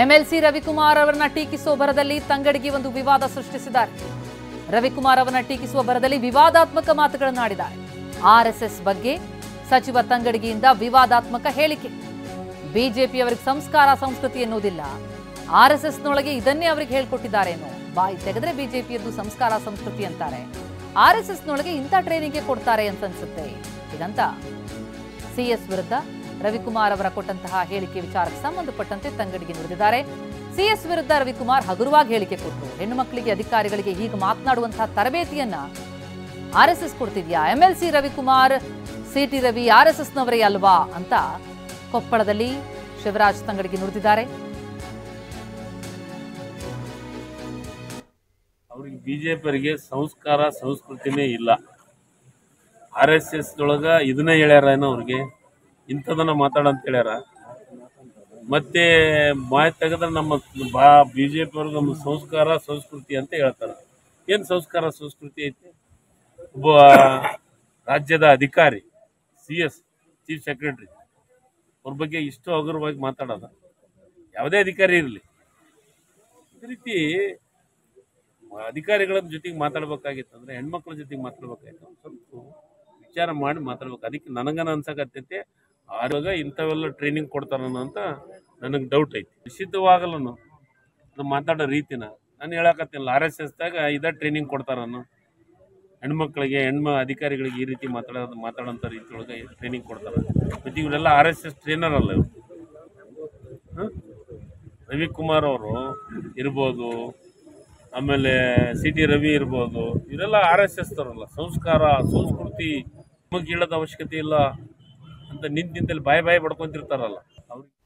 MLC Ravikumar ಅವರನ್ನ ಟೀಕಿಸುವ ಭರದಲ್ಲಿ ತಂಗಡಗಿ ಒಂದು ವಿವಾದ ಸೃಷ್ಟಿಸಿದ್ದಾರೆ. ರವಿಕುಮಾರ್ ಅವರನ್ನ ಟೀಕಿಸುವ ಭರದಲ್ಲಿ ವಿವಾದಾತ್ಮಕ ಮಾತುಗಳನ್ನಾಡಿದ್ದಾರೆ. ಆರ್ಎಸ್ಎಸ್ ಬಗ್ಗೆ ಸಚಿವ ತಂಗಡಗಿಯಿಂದ ವಿವಾದಾತ್ಮಕ ಹೇಳಿಕೆ. ಬಿಜೆಪಿಯವರಿಗೆ ಸಂಸ್ಕಾರ ಸಂಸ್ಕೃತಿ ಎನ್ನುವುದಿಲ್ಲ, ಆರ್ಎಸ್ಎಸ್ನೊಳಗೆ ಇದನ್ನೇ ಅವರಿಗೆ ಹೇಳ್ಕೊಟ್ಟಿದ್ದಾರೆ ಅನ್ನೋ. ಬಾಯಿ ತೆಗೆದ್ರೆ ಬಿಜೆಪಿಯದ್ದು ಸಂಸ್ಕಾರ ಸಂಸ್ಕೃತಿ ಅಂತಾರೆ, ಆರ್ಎಸ್ಎಸ್ನೊಳಗೆ ಇಂಥ ಟ್ರೈನಿಂಗ್ಗೆ ಕೊಡ್ತಾರೆ ಅಂತ ಅನ್ಸುತ್ತೆ. ಹೀಗಂತ ಸಿಎಸ್ ವಿರುದ್ಧ ರವಿಕುಮಾರ್ ಅವರ ಕೊಟ್ಟಂತಹ ಹೇಳಿಕೆ ವಿಚಾರಕ್ಕೆ ಸಂಬಂಧಪಟ್ಟಂತೆ ತಂಗಡಗಿ ನುಡಿದಿದ್ದಾರೆ. ಸಿಎಸ್ ವಿರುದ್ಧ ರವಿಕುಮಾರ್ ಹಗುರವಾಗಿ ಹೇಳಿಕೆ ಕೊಟ್ಟರು. ಹೆಣ್ಣು ಮಕ್ಕಳಿಗೆ, ಅಧಿಕಾರಿಗಳಿಗೆ ಹೀಗೆ ಮಾತನಾಡುವಂತಹ ತರಬೇತಿಯನ್ನ ಆರ್ಎಸ್ಎಸ್ ಕೊಡ್ತಿದ್ಯಾ? ಎಂಎಲ್ಸಿ ರವಿಕುಮಾರ್, ಸಿಟಿ ರವಿ ಆರ್ಎಸ್ಎಸ್ನವರೇ ಅಲ್ವಾ ಅಂತ ಕೊಪ್ಪಳದಲ್ಲಿ ಶಿವರಾಜ್ ತಂಗಡಗಿ ನುಡಿದಿದ್ದಾರೆ. ಅವ್ರಿಗೆ ಬಿಜೆಪಿಯವರಿಗೆ ಸಂಸ್ಕಾರ ಸಂಸ್ಕೃತಿನೇ ಇಲ್ಲ. ಆರ್ಎಸ್ಎಸ್ ದೊಳಗ ಇದನ್ನೇ ಹೇಳ್ಯಾರ ಏನೋ, ಅವ್ರಿಗೆ ಇಂಥದನ್ನ ಮಾತಾಡಂತ ಹೇಳ್ಯಾರ. ಮತ್ತೆ ಮಾಹಿತಿ ತೆಗೆದ್ರೆ ನಮ್ಮ ಬಿಜೆಪಿ ಅವ್ರಿಗೆ ನಮ್ಮ ಸಂಸ್ಕಾರ ಸಂಸ್ಕೃತಿ ಅಂತ ಹೇಳ್ತಾರ. ಏನ್ ಸಂಸ್ಕಾರ ಸಂಸ್ಕೃತಿ ಐತಿ? ಒಬ್ಬ ರಾಜ್ಯದ ಅಧಿಕಾರಿ, ಸಿಎಸ್, ಚೀಫ್ ಸೆಕ್ರೆಟರಿ, ಅವ್ರ ಬಗ್ಗೆ ಇಷ್ಟು ಹಗುರವಾಗಿ ಮಾತಾಡೋದ? ಯಾವುದೇ ಅಧಿಕಾರಿ ಇರಲಿ, ಇದೇ ರೀತಿ ಅಧಿಕಾರಿಗಳ ಜೊತೆಗೆ ಮಾತಾಡ್ಬೇಕಾಗಿತ್ತು ಅಂದ್ರೆ ಹೆಣ್ಮಕ್ಳ ಜೊತೆಗೆ ಮಾತಾಡ್ಬೇಕಾಗಿತ್ತು. ಸ್ವಲ್ಪ ವಿಚಾರ ಮಾಡಿ ಮಾತಾಡ್ಬೇಕು. ಅದಕ್ಕೆ ನನಗನ ಅನ್ಸಕತ್ತೈತೆ ಆವಾಗ ಇಂಥವೆಲ್ಲ ಟ್ರೈನಿಂಗ್ ಕೊಡ್ತಾರನ ಅಂತ ನನಗೆ ಡೌಟ್ ಐತಿ. ನಿಶ್ಚಿತವಾಗಲ್ಲನು ಅದು ಮಾತಾಡೋ ರೀತಿನ ನಾನು ಹೇಳಕತ್ತಿಲ್ಲ. RSSದಾಗ ಇದೇ ಟ್ರೈನಿಂಗ್ ಕೊಡ್ತಾರನು ಹೆಣ್ಮಕ್ಳಿಗೆ, ಅಧಿಕಾರಿಗಳಿಗೆ ಈ ರೀತಿ ಮಾತಾಡೋಂಥ ರೀತಿ ಒಳಗೆ ಟ್ರೈನಿಂಗ್ ಕೊಡ್ತಾರೆ. ಮತ್ತು ಇವರೆಲ್ಲ RSS ಟ್ರೈನರ್ ಅಲ್ಲ ಇವರು. ರವಿಕುಮಾರ್ ಅವರು ಇರ್ಬೋದು, ಆಮೇಲೆ ಸಿಟಿ ರವಿ ಇರ್ಬೋದು, ಇವರೆಲ್ಲ RSS ತರಲ್ಲ. ಸಂಸ್ಕಾರ ಸಂಸ್ಕೃತಿ ನಮಗೆ ಹೇಳೋದ ಅವಶ್ಯಕತೆ ಇಲ್ಲ ಅಂತ ನಿಂತಲ್ಲಿ ಬಾಯಿ ಬಡ್ಕೊಂತಿರ್ತಾರಲ್ಲ ಅವ್ರಿಗೆ.